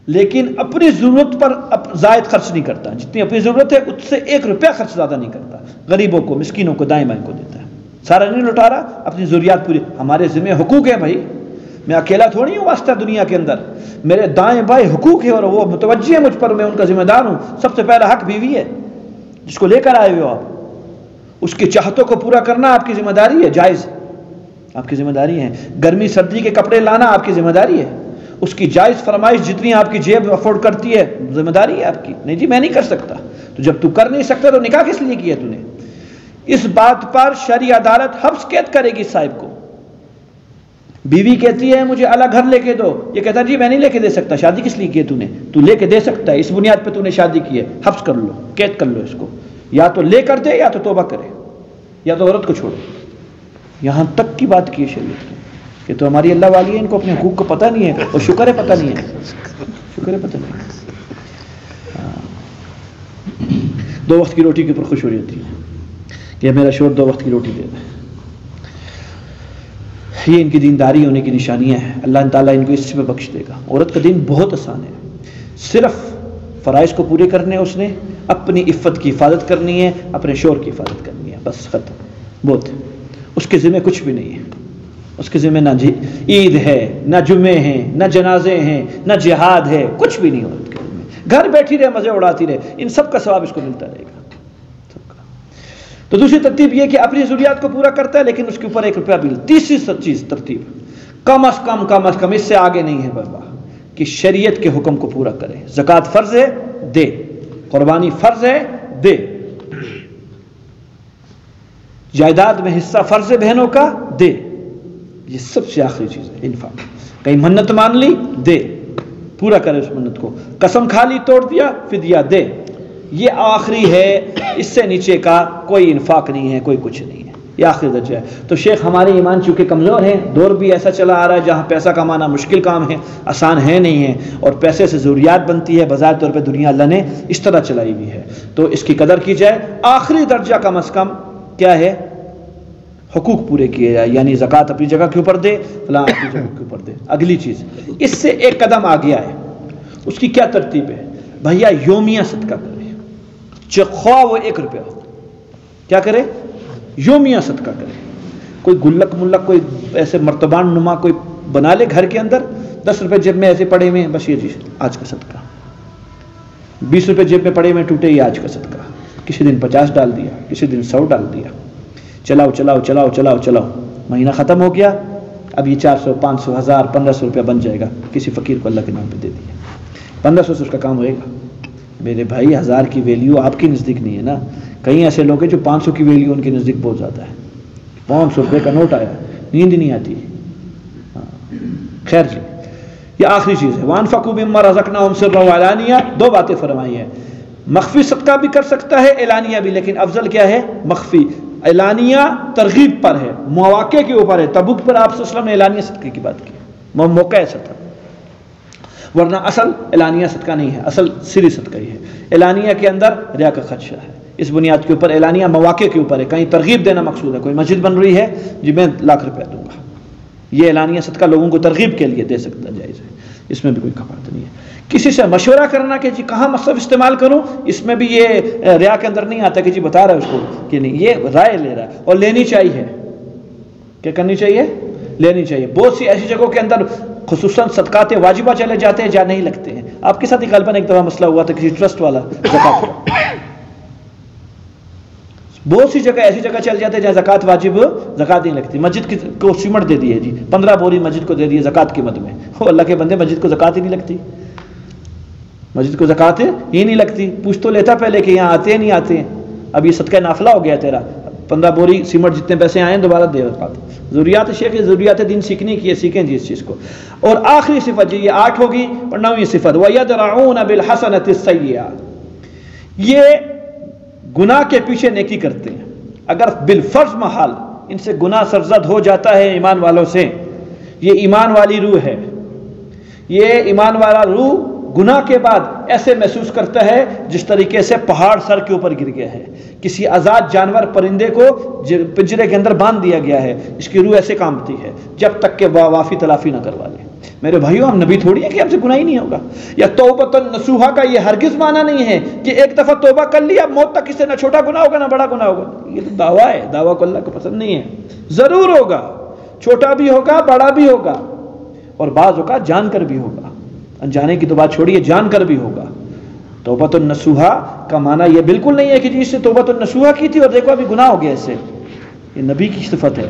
لیکن اپنی ضرورت پر زائد خرچ نہیں کرتا. جتنی اپنی ضرورت ہے اس سے 1 روپیہ خرچ زیادہ نہیں کرتا. غریبوں کو, مسکینوں کو, دائیں بائیں کو دیتا ہے. سارا نہیں لٹا رہا, اپنی ضروریات پوری. ہمارے ذمہ حقوق ہیں بھائی, میں اکیلا تھوڑی ہوں واسطہ دنیا کے اندر, میرے دائیں بائیں حقوق ہیں اور وہ متوجہ ہے مجھ پر, میں ان کا ذمہ دار ہوں. سب سے پہلا حق بیوی ہے جس کو لے کر آئے ہوئے ہو آپ, اس کی چاہتوں کو پورا کرنا آپ کی ذمہ داری ہے, جائز آپ کی ذمہ داری ہے. گرمی سردی کے کپڑے لانا آپ کی ذمہ داری ہے. اس کی جائز فرمائش جتنی آپ کی جیب افورڈ کرتی ہے ذمہ داری ہے آپ کی. نہیں جی میں نہیں کر سکتا, تو جب تو کر نہیں سکتا تو نکاح کس لیے کیا تو نے. اس بات پر شرعی عدالت حبس قید کرے گی صاحب کو. بیوی کہتی ہے مجھے الگ گھر لے کے دو, یہ کہتا جی میں نہیں لے کے دے سکتا, شادی کس لیے کی ہے تو نے, تو لے کے دے سکتا ہے, اس بنیاد پہ تو نے شادی کی ہے, حبس کر لو, قید کر لو اس کو. یا تو لے کر دے یا تو توبہ کرے, یا تو عورت کو چھوڑو. یہاں تک کی بات کی ہے شریعت کی کہ تو ہماری اللہ والی ہے, ان کو اپنے حقوق کو پتہ نہیں ہے, اور شکر ہے پتہ نہیں ہے, شکر ہے پتہ نہیں ہے. 2 وقت کی روٹی کے اوپر خوش ہو رہی ہے کہ میرا شوہر 2 وقت کی روٹی دے دے. یہ ان کی دینداری ہونے کی نشانیاں ہیں. اللہ تعالیٰ ان کو اس پہ بخش دے گا. عورت کا دین بہت آسان ہے, صرف فرائض کو پورے کرنے, اس نے اپنی عفت کی حفاظت کرنی ہے, اپنے شوہر کی حفاظت کرنی ہے, بس ختم. بہت اس کے ذمہ کچھ بھی نہیں ہے. اس کے ذمہ نہ عید ہے, نہ جمعے ہیں, نہ جنازے ہیں, نہ جہاد ہے, کچھ بھی نہیں عورت کے ذمہ. گھر بیٹھی رہے, مزے اڑاتی رہے, ان سب کا ثواب اس کو ملتا رہے گا. تو دوسری ترتیب یہ کہ اپنی ضروریات کو پورا کرتا ہے لیکن اس کے اوپر 1 روپیہ بھی. تیسری چیز ترتیب کم از کم اس سے آگے نہیں ہے بابا, کہ شریعت کے حکم کو پورا کرے. زکوٰۃ فرض ہے دے, قربانی فرض ہے دے, جائیداد میں حصہ فرض ہے بہنوں کا دے. یہ سب سے آخری چیز ہے انفاق. کہیں منت مان لی دے, پورا کرے اس منت کو. قسم کھا لی توڑ دیا فدیہ دے. یہ آخری ہے, اس سے نیچے کا کوئی انفاق نہیں ہے, کوئی کچھ نہیں ہے, یہ آخری درجہ ہے. تو شیخ ہمارے ایمان چونکہ کمزور ہیں, دور بھی ایسا چلا آ رہا ہے جہاں پیسہ کمانا مشکل کام ہے, آسان ہے نہیں ہے, اور پیسے سے ضروریات بنتی ہے. بظاہر طور پہ دنیا اللہ نے اس طرح چلائی ہوئی ہے, تو اس کی قدر کی جائے. آخری درجہ کم از کم کیا ہے, حقوق پورے کیے جائے, یعنی زکوٰۃ اپنی جگہ کے اوپر دے, فلاں اپنی جگہ کے اوپر دے. اگلی چیز اس سے 1 قدم آ گیا ہے, اس کی کیا ترتیب ہے بھیا, یومیہ صدقہ کرے. خواہ وہ 1 روپیہ ہو, کیا کرے, یومیہ صدقہ کرے. کوئی گلک ملک, کوئی ایسے مرتبان نما کوئی بنا لے گھر کے اندر, 10 روپے جیب میں ایسے پڑے ہوئے ہیں, بس یہ چیز آج کا صدقہ. 20 روپے جیب میں پڑے ہوئے ٹوٹے, یہ آج کا صدقہ. کسی دن 50 ڈال دیا, کسی دن 100 ڈال دیا, چلاؤ چلاؤ چلاؤ چلاؤ چلاؤ, مہینہ ختم ہو گیا, اب یہ 400 500 1000 1500 روپیہ بن جائے گا، کسی فقیر کو اللہ کے نام پہ دے دیا، 1500 سے اس کا کام ہوئے گا۔ میرے بھائی 1000 کی ویلیو آپ کی نزدیک نہیں ہے نا، کئی ایسے لوگ ہیں جو 500 کی ویلیو ان کے نزدیک بہت زیادہ ہے۔ 500 روپے کا نوٹ آیا، نیند نہیں آتی۔ خیر جی، یہ آخری چیز ہے، وَأَنفَقُوا مِمَّا رَزَقْنَاهُمْ سِرًّا وَعَلَانِيَةً، 2 باتیں فرمائی ہیں، مخفی صدقہ بھی کر سکتا ہے، اعلانیہ بھی، لیکن افضل کیا ہے؟ مخفی۔ اعلانیہ ترغیب پر ہے، مواقع کے اوپر ہے۔ تبوک پر آپ صلی اللہ علیہ وسلم نے اعلانیہ صدقے کی بات کی، موقع ایسا تھا، ورنہ اصل اعلانیہ صدقہ نہیں ہے، اصل سری صدقہ ہی ہے۔ اعلانیہ کے اندر ریا کا خدشہ ہے، اس بنیاد کے اوپر اعلانیہ مواقع کے اوپر ہے، کہیں ترغیب دینا مقصود ہے، کوئی مسجد بن رہی ہے جی میں 1 لاکھ روپیہ دوں گا، یہ اعلانیہ صدقہ لوگوں کو ترغیب کے لیے دے سکتا جائز ہے، اس میں بھی کوئی کفارت نہیں ہے۔ کسی سے مشورہ کرنا کہ جی کہاں مصرف استعمال کروں، اس میں بھی یہ ریا کے اندر نہیں آتا کہ جی بتا رہا ہے اس کو کہ نہیں، یہ رائے لے رہا ہے، اور لینی چاہیے۔ کیا کرنی چاہیے؟ لینی چاہیے۔ بہت سی ایسی جگہوں کے اندر خصوصاً صدقات واجبہ چلے جاتے ہیں جہاں نہیں لگتے ہیں۔ آپ کے ساتھ ہی غالباً ایک دفعہ مسئلہ ہوا تھا کسی ٹرسٹ والا زکات، بہت سی جگہ ایسی جگہ چل جاتے ہیں جہاں زکات واجب زکات نہیں لگتی۔ مسجد کو سیمنٹ دے دیے جی، 15 بوری مسجد کو دے دیے زکات کی مد میں، وہ اللہ کے بندے مسجد کو زکات ہی نہیں لگتی، مسجد کو زکات ہی نہیں لگتی۔ پوچھ تو لیتا پہلے کہ یہاں آتے ہیں نہیں آتے ہیں، اب یہ صدقہ نافلہ ہو گیا تیرا، 15 بوری سیمنٹ جتنے پیسے آئے ہیں دوبارہ دے زکات۔ ضروریات شیخ، ضروریات دین سیکھنے کی ہے، سیکھیں جی اس چیز کو۔ اور آخری صفت جی، یہ 8 ہوگی، اور 9ویں صفت وَيَدْرَعُونَ بِالْحَسَنَةِ السَّيِّئَةِ، یہ گناہ کے پیچھے نیکی کرتے ہیں۔ اگر بالفرض محال ان سے گناہ سرزد ہو جاتا ہے ایمان والوں سے، یہ ایمان والی روح ہے، یہ ایمان والا روح گناہ کے بعد ایسے محسوس کرتا ہے جس طریقے سے پہاڑ سر کے اوپر گر گیا ہے، کسی آزاد جانور پرندے کو پنجرے کے اندر باندھ دیا گیا ہے، اس کی روح ایسے کانپتی ہے جب تک کہ وافی تلافی نہ کروا لے۔ میرے بھائیوں، ہم نبی تھوڑی ہیں کہ ہم سے گناہ ہی نہیں ہوگا۔ یا توبۃ نصوحہ کا یہ ہرگز معنی نہیں ہے کہ ایک دفعہ توبہ کر لیا موت تک اس سے نہ چھوٹا گناہ ہوگا نہ بڑا گناہ ہوگا، یہ تو دعویٰ ہے، دعویٰ کو اللہ کو پسند نہیں ہے۔ ضرور ہوگا، چھوٹا بھی ہوگا بڑا بھی ہوگا، اور بعض اوقات جان کر بھی ہوگا، انجانے کی تو بات چھوڑیے، جان کر بھی ہوگا۔ توبۃ النصوحہ کا معنی یہ بالکل نہیں ہے کہ جی اس سے توبۃ النصوحہ کی تھی اور دیکھو ابھی گناہ ہو گیا اس سے، یہ نبی کی صفت ہے،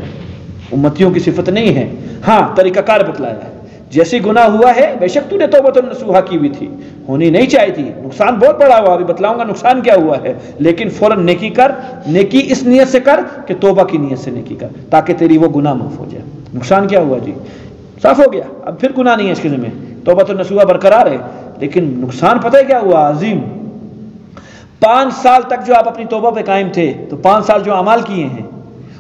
امتیوں کی صفت نہیں ہے۔ ہاں طریقہ کار بتلایا ہے، جیسے گناہ ہوا ہے بے شک تو نے توبۃ النصوحہ کی ہوئی تھی، ہونی نہیں چاہیے تھی، نقصان بہت بڑا ہوا، ابھی بتلاؤں گا نقصان کیا ہوا ہے، لیکن فوراً نیکی کر، نیکی اس نیت سے کر کہ توبہ کی نیت سے نیکی کر تاکہ تیری وہ گناہ معاف ہو جائے۔ نقصان کیا ہوا جی؟ صاف ہو گیا، اب پھر گناہ نہیں ہے اس کے ذمہ، توبۃ النصوحہ برقرار ہے، لیکن نقصان پتہ ہے کیا ہوا؟ عظیم۔ 5 سال تک جو آپ اپنی توبہ پہ قائم تھے، تو 5 سال جو اعمال کیے ہیں،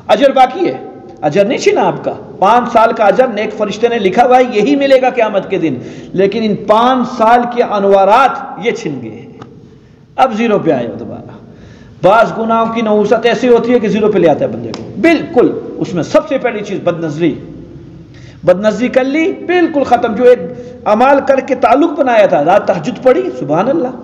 اجر باقی ہے، اجر نہیں چھینا آپ کا، 5 سال کا اجر نیک فرشتے نے لکھا ہوا ہے، یہی ملے گا قیامت کے دن، لیکن ان 5 سال کے انوارات یہ چھن گئے ہیں، اب 0 پہ آئے ہو دوبارہ۔ بعض گناہوں کی نحوست ایسی ہوتی ہے کہ 0 پہ لے آتا ہے بندے کو، بالکل۔ اس میں سب سے پہلی چیز بد نظری کر لی، بالکل ختم۔ جو ایک عمال کر کے تعلق بنایا تھا، رات تہجد پڑھی، سبحان اللہ،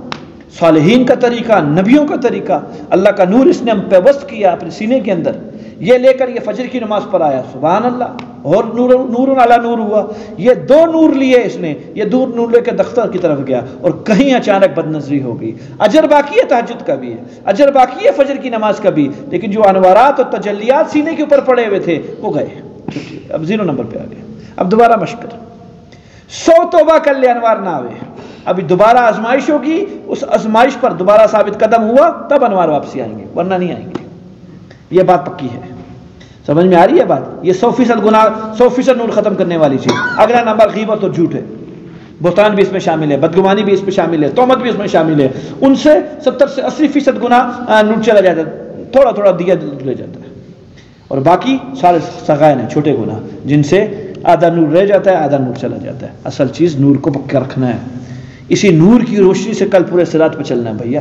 صالحین کا طریقہ، نبیوں کا طریقہ، اللہ کا نور اس نے پیوست کیا اپنے سینے کے اندر، یہ لے کر یہ فجر کی نماز پر آیا، سبحان اللہ، اور نور علی نور ہوا۔ یہ 2 نور لیے اس نے، یہ نور لے کے دفتر کی طرف گیا، اور کہیں اچانک بد نظری ہو گئی۔ اجر باقی ہے تہجد کا بھی ہے، اجر باقی ہے فجر کی نماز کا بھی، لیکن جو انوارات اور تجلیات سینے کے اوپر پڑے ہوئے تھے وہ گئے، اب 0 نمبر پہ آ گئے۔ اب دوبارہ مشق کر، 100 توبہ کر لے، انوار نہ آوے، ابھی دوبارہ آزمائش ہوگی، اس آزمائش پر دوبارہ ثابت قدم ہوا تب انوار واپسی آئیں گے، ورنہ نہیں آئیں گے۔ یہ بات پکی ہے، سمجھ میں آ رہی ہے بات؟ یہ 100% گناہ، 100% نور ختم کرنے والی چیز۔ اگلا نمبر غیبت اور جھوٹ ہے، بہتان بھی اس میں شامل ہے، بدگمانی بھی اس میں شامل ہے، تہمت بھی اس میں شامل ہے۔ ان سے 70 سے 80% گناہ نور چلا جاتا ہے، تھوڑا تھوڑا دیا لے جاتا ہے، اور باقی سارے صغائر ہیں، چھوٹے گناہ، جن سے آدھا نور رہ جاتا ہے، آدھا نور چلا جاتا ہے۔ اصل چیز نور کو پکا رکھنا ہے، اسی نور کی روشنی سے کل پورے صراط پہ چلنا ہے بھیا،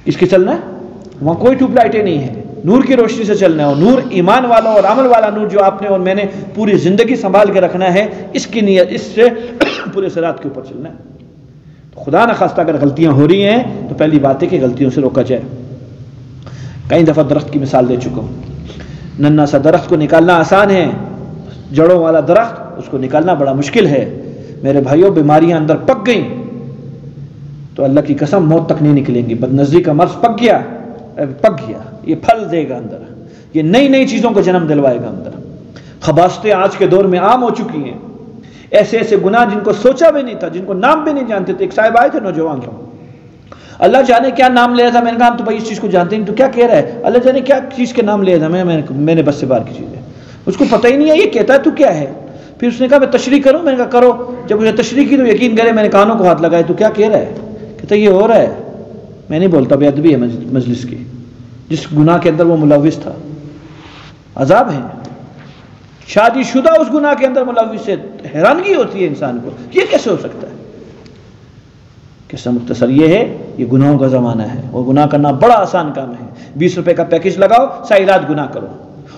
اس کی چلنا ہے، وہاں کوئی ٹیوب لائٹیں نہیں ہیں، نور کی روشنی سے چلنا ہے، اور نور ایمان والا اور عمل والا نور جو آپ نے اور میں نے پوری زندگی سنبھال کے رکھنا ہے، اس کی نیت، اس سے پورے صراط کے اوپر چلنا ہے۔ تو خدا نخواستہ اگر غلطیاں ہو رہی ہیں تو پہلی بات ہے کہ غلطیوں سے روکا جائے۔ کئی دفعہ درخت کی مثال دے چکا ہوں، ننھا سا درخت کو نکالنا آسان ہے، جڑوں والا درخت اس کو نکالنا بڑا مشکل ہے۔ میرے بھائیوں، بیماریاں اندر پک گئیں تو اللہ کی قسم موت تک نہیں نکلیں گی۔ بد نظری کا مرض پک گیا، یہ پھل دے گا اندر، یہ نئی نئی چیزوں کو جنم دلوائے گا اندر۔ خباثتیں آج کے دور میں عام ہو چکی ہیں، ایسے ایسے گناہ جن کو سوچا بھی نہیں تھا، جن کو نام بھی نہیں جانتے تھے۔ ایک صاحب آئے تھے نوجوان تھا، اللہ جانے کیا نام لے رہا تھا، میں نے کہا تو بھائی اس چیز کو جانتے نہیں تو کیا کہہ رہا ہے، اللہ جانے کیا چیز کے نام لے رہا تھا، میں نے بس سے باہر کی چیز ہے، اس کو پتہ ہی نہیں ہے یہ کہتا ہے تو کیا ہے۔ پھر اس نے کہا میں تشریح کروں، میں نے کہا کرو۔ جب اسے تشریح کی تو یقین کرے میں نے کانوں کو ہاتھ لگائے، تو کیا کہہ رہا ہے، کہتا یہ ہو رہا ہے، میں نہیں بولتا، بے ادبی ہے مجلس کی، جس گناہ کے اندر وہ ملوث تھا، عذاب ہے۔ شادی شدہ اس گناہ کے اندر ملوث ہے، حیرانگی ہوتی ہے انسان کو، یہ کیسے ہو سکتا ہے؟ قصہ مختصر یہ ہے، یہ گناہوں کا زمانہ ہے اور گناہ کرنا بڑا آسان کام ہے۔ 20 روپے کا پیکج لگاؤ، ساری رات گناہ کرو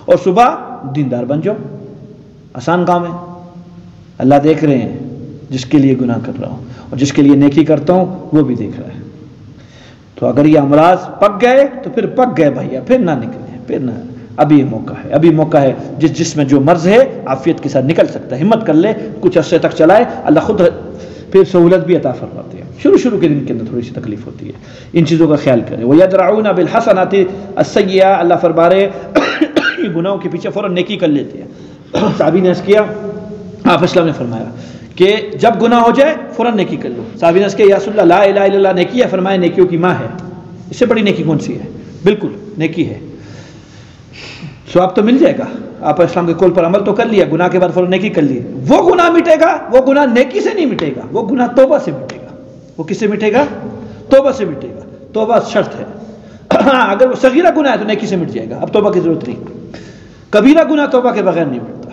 اور صبح دیندار بن جاؤ، آسان کام ہے۔ اللہ دیکھ رہے ہیں جس کے لیے گناہ کر رہا ہوں، اور جس کے لیے نیکی کرتا ہوں وہ بھی دیکھ رہا ہے۔ تو اگر یہ امراض پک گئے تو پھر پک گئے بھائیا، پھر نہ نکلیں، پھر نہ، ابھی یہ موقع ہے، ابھی موقع ہے۔ جس میں جو مرض ہے عافیت کے ساتھ نکل سکتا ہے، ہمت کر لے، کچھ عرصے تک چلائے، اللہ خود پھر سہولت بھی عطا فرماتے ہیں۔ شروع کے دن کے اندر تھوڑی سی تکلیف ہوتی ہے، ان چیزوں کا خیال کریں۔ وَيَدْرَعُونَ بِالْحَسَنَاتِ السَّيِّئَةَ، اللہ فرما رہے یہ گناہوں کے پیچھے فوراً نیکی کر لیتے ہیں۔ صحابی نے عرض کیا، آپ اسلام نے فرمایا کہ جب گناہ ہو جائے فوراً نیکی کر لو۔ صحابی نے عرض کیا یا رسول اللہ لا الہ الا اللہ نیکی ہے؟ فرمایا نیکیوں کی ماں ہے، اس سے بڑی نیکی کون سی ہے؟ بالکل نیکی ہے، ثواب تو مل جائے گا۔ آپ اسلام کے قول پر عمل تو کر لیا، گناہ کے بعد فوراً نیکی کر لی، وہ گناہ مٹے گا، وہ گناہ نیکی سے نہیں مٹے گا، وہ گناہ توبہ سے مٹے گا۔ وہ کس سے مٹے گا؟ توبہ سے مٹے گا، توبہ شرط ہے۔ اگر وہ صغیرہ گناہ ہے تو نیکی سے مٹ جائے گا، اب توبہ کی ضرورت نہیں۔ کبیرہ گناہ توبہ کے بغیر نہیں مٹتا۔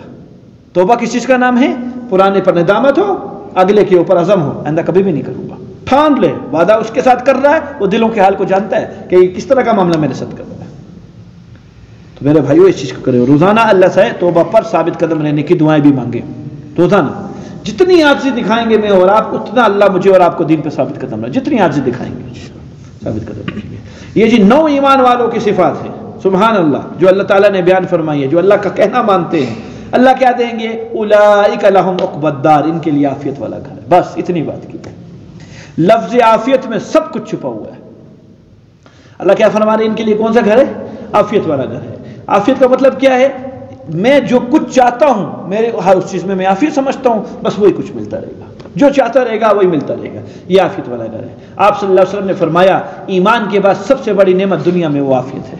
توبہ کس چیز کا نام ہے؟ پرانے پر ندامت ہو، اگلے کے اوپر عزم ہو، آئندہ کبھی بھی نہیں کروں گا، ٹھان لے، وعدہ اس کے ساتھ کر رہا ہے، وہ دلوں کے حال کو جانتا ہے کہ یہ کس طرح کا معاملہ میرے ساتھ کر رہا ہے۔ تو میرے بھائیو اس چیز کو کرے، روزانہ اللہ سے توبہ پر ثابت قدم رہنے کی دعائیں بھی مانگے روزانہ۔ جتنی عاجزی دکھائیں گے میں اور آپ، اتنا اللہ مجھے اور آپ کو دین پہ ثابت قدم رہے، جتنی عاجزی دکھائیں گے ثابت قدم رہیں گے۔ یہ جی 9 ایمان والوں کی صفات ہے، سبحان اللہ، جو اللہ تعالیٰ نے بیان فرمائی ہے، جو اللہ کا کہنا مانتے ہیں۔ اللہ کیا دیں گے؟ اولئک لہم عقبی الدار، ان کے لیے عافیت والا گھر ہے۔ بس اتنی بات کی، لفظ عافیت میں سب کچھ چھپا ہوا ہے۔ اللہ کیا فرما رہے ہیں؟ ان کے لیے کون سا گھر ہے؟ عافیت والا گھر ہے۔ عافیت کا مطلب کیا ہے؟ میں جو کچھ چاہتا ہوں میرے ہر اس چیز میں میں عافیت سمجھتا ہوں، بس وہی کچھ ملتا رہے گا، جو چاہتا رہے گا وہی ملتا رہے گا۔ یہ عافیت والا گھر ہے۔ آپ صلی اللہ علیہ وسلم نے فرمایا ایمان کے بعد سب سے بڑی نعمت دنیا میں وہ عافیت ہے۔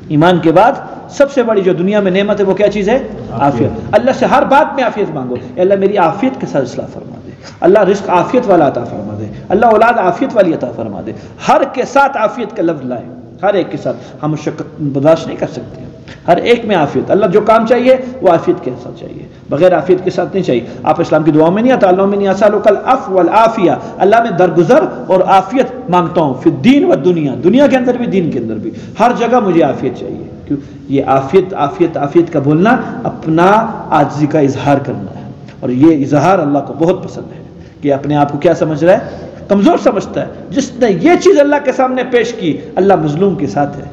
ایمان کے بعد سب سے بڑی جو دنیا میں نعمت ہے وہ کیا چیز ہے؟ عافیت۔ اللہ سے ہر بات میں عافیت مانگو، اے اللہ میری عافیت کے ساتھ اصلاح فرما دے، اللہ رزق عافیت والا عطا فرما دے، اللہ اولاد عافیت والی عطا فرما دے۔ ہر کے ساتھ عافیت کا لفظ لائے، ہر ایک کے ساتھ۔ ہم مشقت برداشت نہیں کر سکتے، ہر ایک میں عافیت۔ اللہ جو کام چاہیے وہ عافیت کے ساتھ چاہیے، بغیر عافیت کے ساتھ نہیں چاہیے۔ آپ اسلام کی دعاؤں میں نہیں آتا اللہم انی اسألک العفو والعافیہ، اللہ میں درگزر اور عافیت مانگتا ہوں، فی الدین والدنیا، دنیا کے اندر بھی دین کے اندر بھی، ہر جگہ مجھے عافیت چاہیے۔ کیوں؟ یہ عافیت کا بولنا اپنا عاجزی کا اظہار کرنا ہے، اور یہ اظہار اللہ کو بہت پسند ہے کہ اپنے آپ کو کیا سمجھ رہا ہے؟ کمزور سمجھتا ہے۔ جس نے یہ چیز اللہ کے سامنے پیش کی، اللہ مظلوم کے ساتھ ہے،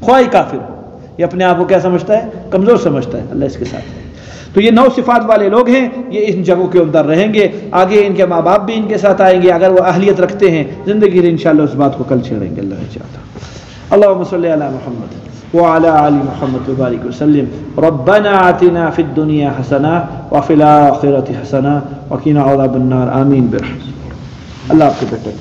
خواہ کافر ہو، یہ اپنے آپ کو کیا سمجھتا ہے؟ کمزور سمجھتا ہے، اللہ اس کے ساتھ ہے۔ تو یہ 9 صفات والے لوگ ہیں، یہ ان جگہوں کے اندر رہیں گے، آگے ان کے ماں باپ بھی ان کے ساتھ آئیں گے اگر وہ اہلیت رکھتے ہیں زندگی میں، انشاءاللہ اس بات کو کل چھیڑیں گے اللہ نے چاہتا۔ اللہم صلی علی محمد وعلی آل محمد وبارک وسلم۔ ربنا آتنا فی الدنیا حسنہ وفی الآخرۃ حسنہ وقنا عذاب النار، آمین برحمتک۔ اللہ آپ کے بیٹے